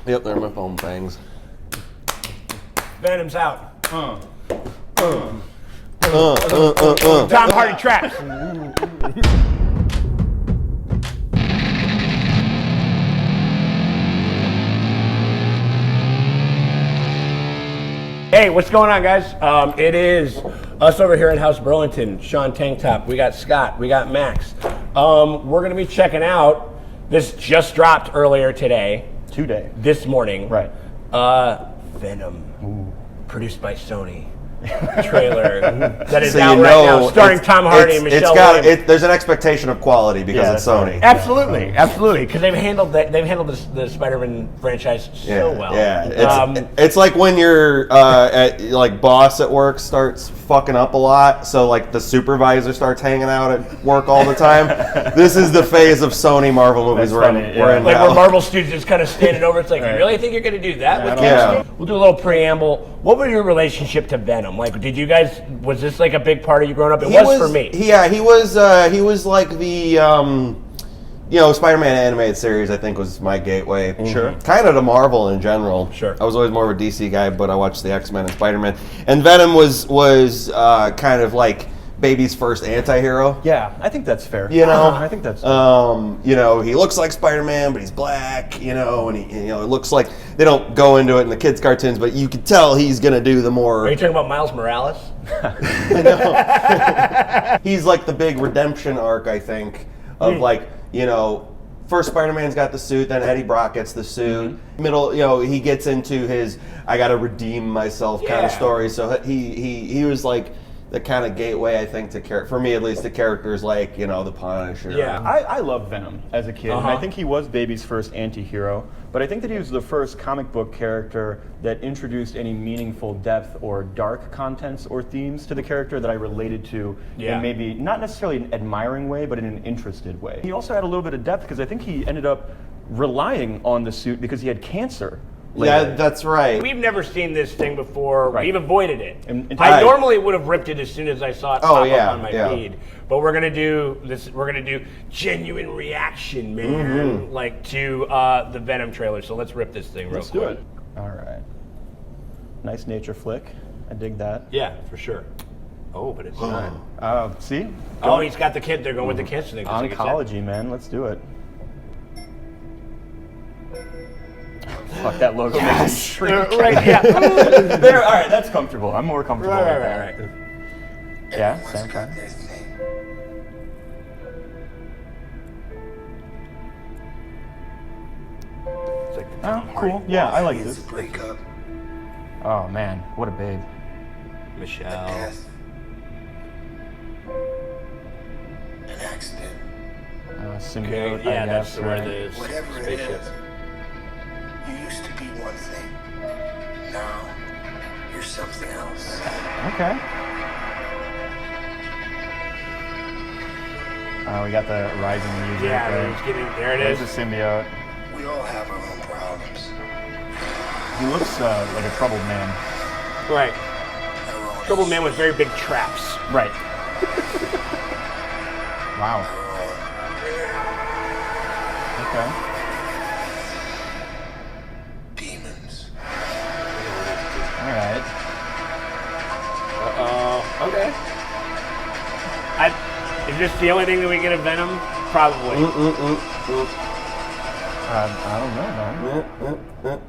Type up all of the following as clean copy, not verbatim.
Yep, they're my foam fangs. Venom's out. Tom Hardy traps. Hey, what's going on, guys? It is us over here at House Burlington. Sean Tank Top. We got Scott. We got Max. We're going to be checking out. This just dropped earlier today. This morning. Right. Venom. Ooh. Produced by Sony. Trailer that is out right now, starring Tom Hardy and Michelle Williams. There's an expectation of quality because it's Sony. Absolutely, because they've handled the Spider-Man franchise so well. Yeah, it's like when your boss at work starts fucking up a lot, so like the supervisor starts hanging out at work all the time. This is the phase of Sony Marvel movies we're in like now. where Marvel students just kind of standing over. It's like, you really think you're going to do that with kids? We'll do a little preamble. What was your relationship to Venom? Like, was this like a big part of you growing up? It was for me. Yeah, he was like the, Spider-Man animated series, I think, was my gateway. Sure. Kind of to Marvel in general. Sure. I was always more of a DC guy, but I watched the X-Men and Spider-Man. And Venom was kind of like baby's first anti-hero. Yeah, I think that's fair. I think that's fair. He looks like Spider-Man, but he's black, and it looks like they don't go into it in the kids' cartoons, but you could tell he's going to do the more... Are you talking about Miles Morales? No. He's like the big redemption arc, I think, of first Spider-Man's got the suit, then Eddie Brock gets the suit. Mm-hmm. Middle, he gets into his I got to redeem myself kind of story. So he was like the kind of gateway, I think, for me at least, to characters like, the Punisher. Yeah, I loved Venom as a kid. And I think he was baby's first anti-hero, but I think that he was the first comic book character that introduced any meaningful depth or dark contents or themes to the character that I related to in maybe not necessarily an admiring way, but in an interested way. He also had a little bit of depth because I think he ended up relying on the suit because he had cancer. Later. Yeah, that's right. We've never seen this thing before. Right. We've avoided it. I normally would have ripped it as soon as I saw it pop up on my feed. But we're gonna do this. We're gonna do genuine reaction, man, to the Venom trailer. So let's rip this thing real quick. Let's do it. All right. Nice nature flick. I dig that. Yeah, for sure. Oh, but it's not. See? Oh, he's got the kid. They're going with the cancer thing. Oncology, man. Let's do it. Fuck, that logo makes me shrink. Right, yeah. There, all right, that's comfortable. I'm more comfortable with that. Right. Yeah, same time. Oh, cool. Yeah, I like this. Oh, man, what a babe. Michelle. An accident. Symbiote, Okay, I guess, that's where right? the spaceship. You used to be one thing. Now, you're something else. Okay. We got the rising music. Yeah, right? there it is. There's a symbiote. We all have our own problems. He looks like a troubled man. Right. Troubled man with very big traps. Right. Wow. Okay. Demons. All right. Okay. Is this the only thing that we get of Venom? Probably. I don't know, man.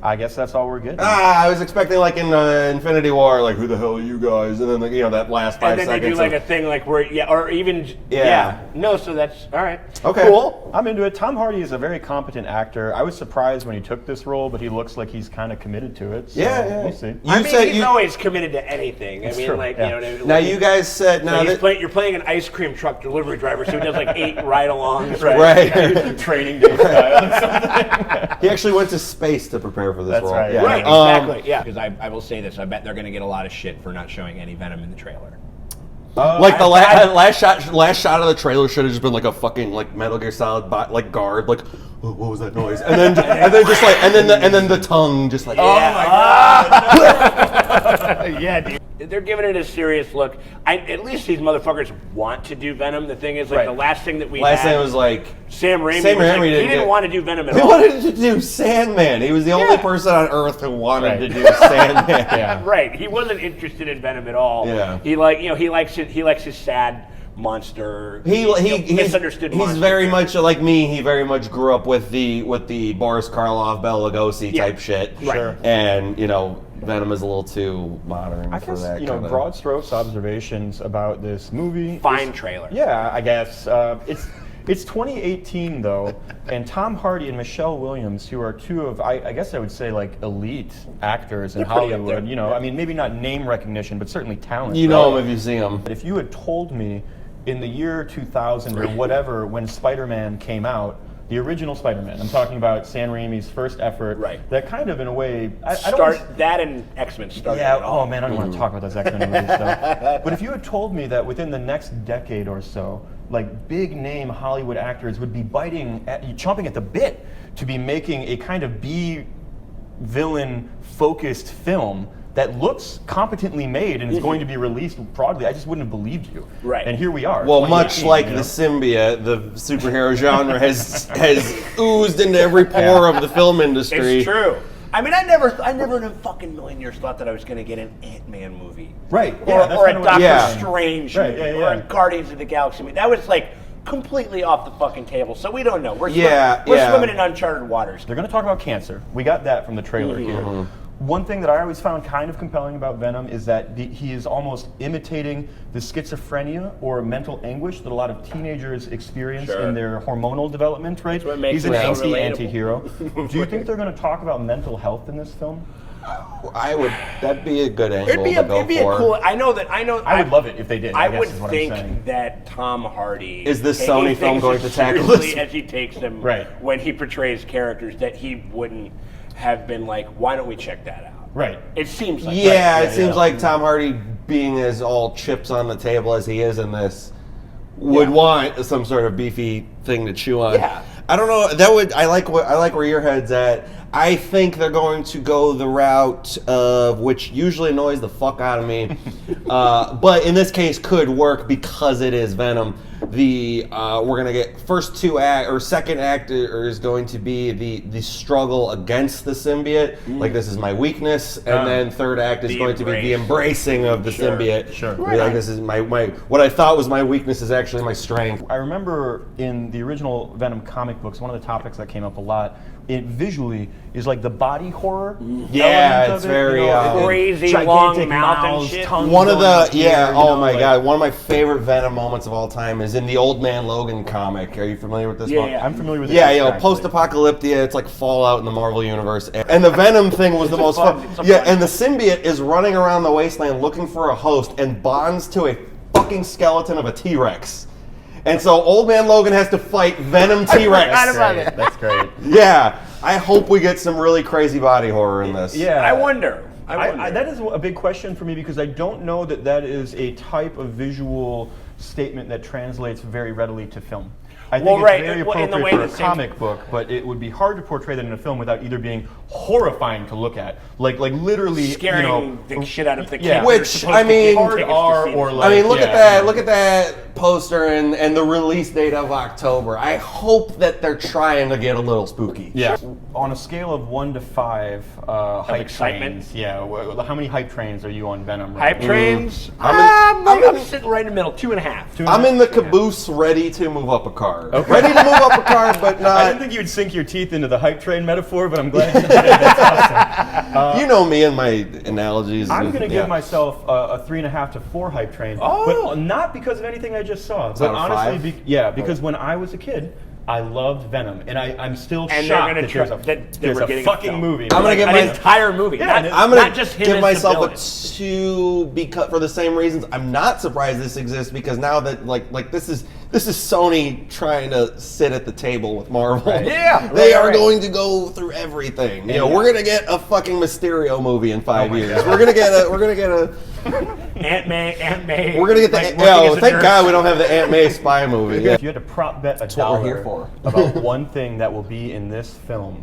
I guess that's all we're getting. I was expecting like in Infinity War, like who the hell are you guys? And then that last 5 seconds. And then they do like a thing like where or even No, so that's all right. Okay. Cool. I'm into it. Tom Hardy is a very competent actor. I was surprised when he took this role, but he looks like he's kind of committed to it. So we'll see. He's always committed to anything. It's you true. know what I mean? Now you guys said you're playing an ice cream truck delivery driver, so he does like 8 ride-alongs. Right. Training day style or something. He actually went to space to prepare for this That's role. right. Yeah. Right, exactly. Yeah, because I will say this: I bet they're going to get a lot of shit for not showing any Venom in the trailer. Like the last shot of the trailer should have just been like a fucking like Metal Gear Solid guard, like what was that noise? And then just like and then the tongue just like Oh my god! Yeah, dude. They're giving it a serious look. At least these motherfuckers want to do Venom. The thing is, like, the last thing that we last had thing was like Sam Raimi. Sam Raimi he didn't want to do Venom at He all. wanted to do Sandman. He was the only person on Earth who wanted to do Sandman. Right. He wasn't interested in Venom at all. Yeah. He likes his sad monster. He misunderstood. He's monster very much like me. He very much grew up with the Boris Karloff, Bela Lugosi type shit. Sure. And Venom is a little too modern I for guess, that. broad strokes observations about this movie. Fine trailer. Yeah, I guess. It's 2018 though, and Tom Hardy and Michelle Williams, who are two of, I guess I would say, like, elite actors in pretty up Hollywood. there. I mean, maybe not name recognition, but certainly talent. You know him if you see him. But if you had told me in the year 2000 or whatever, when Spider-Man came out, the original Spider-Man, I'm talking about Sam Raimi's first effort, that kind of, in a way, I don't... That and X-Men started. Yeah, oh man, I don't want to talk about those X-Men movies stuff. But if you had told me that within the next decade or so, like, big name Hollywood actors would be chomping at the bit to be making a kind of B-villain focused film that looks competently made and is going to be released broadly, I just wouldn't have believed you. Right. And here we are. Well, much like the symbiote, the superhero genre has oozed into every pore of the film industry. It's true. I mean, I never in a fucking million years thought that I was going to get an Ant-Man movie. Right. Or a Doctor Strange movie. Yeah. Or a Guardians of the Galaxy movie. That was, like, completely off the fucking table. So we don't know. We're swimming in uncharted waters. They're going to talk about cancer. We got that from the trailer here. One thing that I always found kind of compelling about Venom is that he is almost imitating the schizophrenia or mental anguish that a lot of teenagers experience in their hormonal development, right? What makes He's an him so angsty relatable. anti-hero. Do you think they're going to talk about mental health in this film? That'd be a good angle to go it'd be for. a cool. I would love it if they did. I guess would is what think I'm saying. that Tom Hardy Is this taking Sony film things going as to tackle seriously this? as he takes them Right. when he portrays characters that he wouldn't have been like, why don't we check that out? Right. It seems like It seems like Tom Hardy, being as all chips on the table as he is in this, would want some sort of beefy thing to chew on. Yeah. I don't know. I like where your head's at. I think they're going to go the route of, which usually annoys the fuck out of me, but in this case could work because it is Venom. We're gonna get second act is going to be the struggle against the symbiote. Like, this is my weakness, and then third act is going to be the embracing of the symbiote. Sure. Be like, this is my what I thought was my weakness is actually my strength. I remember in the original Venom comic books, one of the topics that came up a lot, it visually is like the body horror. Yeah, element it's of it, very crazy gigantic long mouth and mouths, shit. tongues One of going the here, God, one of my favorite Venom moments of all time is in the Old Man Logan comic. Are you familiar with this one? Yeah. I'm familiar with it. Yeah, abstractly. post-apocalyptia, it's like Fallout in the Marvel universe. And the Venom thing was the most fun. Yeah, and the symbiote is running around the wasteland looking for a host and bonds to a fucking skeleton of a T-Rex. And so Old Man Logan has to fight Venom T-Rex. That's great. Yeah, I hope we get some really crazy body horror in this. Yeah. I wonder. That is a big question for me because I don't know that is a type of visual statement that translates very readily to film. I think it's very appropriate for a comic book, but it would be hard to portray that in a film without either being horrifying to look at, like literally scaring the shit out of the kid. Yeah. Which, I mean, hard R or like. I mean, look at that poster and the release date of October. I hope that they're trying to get a little spooky. Yeah. On a scale of 1 to 5, hype excitement? trains. Yeah. How many hype trains are you on Venom? Hype trains? I'm sitting right in the middle, 2.5. I'm in the caboose, ready to move up a car. Okay. Ready to move up a car, but not. I didn't think you'd sink your teeth into the hype train metaphor, but I'm glad you did. That's awesome. You know me and my analogies. I'm going to give myself a 3.5 to 4 hype train, but not because of anything I just saw. Is But that a honestly, 5? Because when I was a kid, I loved Venom, and I'm still And shocked they're that gonna there's a fucking movie. I'm gonna give an entire movie. Yeah, I'm not gonna just him give as myself the a 2 because for the same reasons. I'm not surprised this exists because now that like this is Sony trying to sit at the table with Marvel. Right. Yeah, they are going to go through everything. We're gonna get a fucking Mysterio movie in 5 years. We're gonna get a Aunt May. We're gonna get the thank God we don't have the Aunt May spy movie. If you had to prop bet what $1 we're here for. about one thing that will be in this film,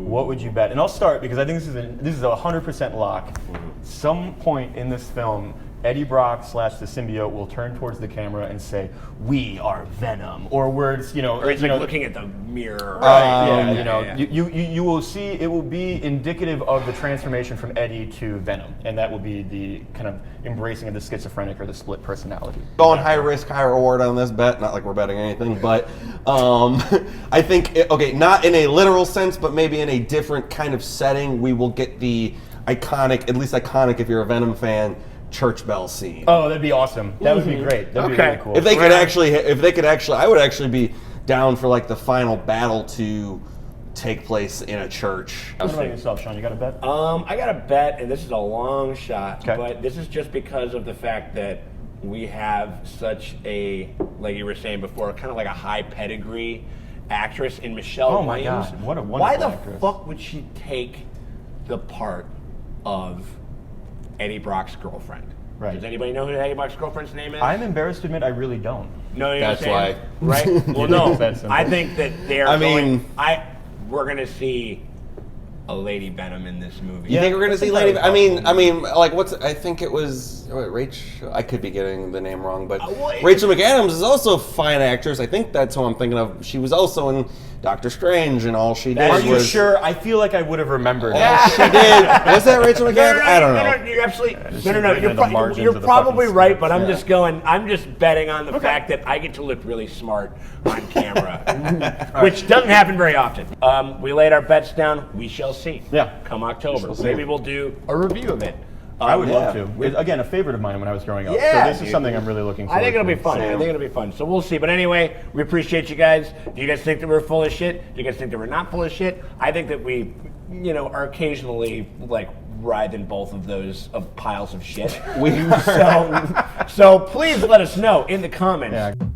what would you bet? And I'll start because I think this is a 100% lock. some point in this film, Eddie Brock / the symbiote will turn towards the camera and say, "We are Venom," or words, Or he's like looking at the mirror. Right. You will see it will be indicative of the transformation from Eddie to Venom, and that will be the kind of embracing of the schizophrenic or the split personality. Going high risk, high reward on this bet. Not like we're betting anything, but I think not in a literal sense, but maybe in a different kind of setting, we will get the iconic, at least iconic if you're a Venom fan, church bell scene. Oh, that'd be awesome. That would be great. That'd be really cool. If they could actually, I would actually be down for like the final battle to take place in a church. What about yourself, Sean? You got a bet? I got a bet, and this is a long shot, Okay. but this is just because of the fact that we have such a, like you were saying before, kind of like a high pedigree actress in Michelle Oh my Williams. God, what a wonderful Why the actress. fuck would she take the part of Eddie Brock's girlfriend? Right. Does anybody know who Eddie Brock's girlfriend's name is? I'm embarrassed to admit I really don't. No, you know That's what I'm saying? why. Right? Well, no. That's simple. I think that they're I mean- we're going to see a Lady Venom in this movie. You think we're gonna I see think Lady? that I was mean, like I think it was Rachel. I could be getting the name wrong, but well, Rachel McAdams is also a fine actress. I think that's who I'm thinking of. She was also in Doctor Strange, and all she did Are was. you sure? I feel like I would have remembered. All she did was that Rachel McAdams? I don't know. No, you're absolutely no. written in the margins You're of the probably fucking right, script. but I'm just betting on the fact that I get to look really smart on camera, which doesn't happen very often. We laid our bets down. We shall see. Yeah. Come October, maybe we'll do a review of it. I would love Yeah. to. Again, a favorite of mine when I was growing up. Yeah, so this is dude. something I'm really looking forward I think it'll to. be fun. I think it'll be fun. So we'll see. But anyway, we appreciate you guys. Do you guys think that we're full of shit? Do you guys think that we're not full of shit? I think that we, are occasionally like writhe in both of those piles of shit. We so please let us know in the comments. Yeah.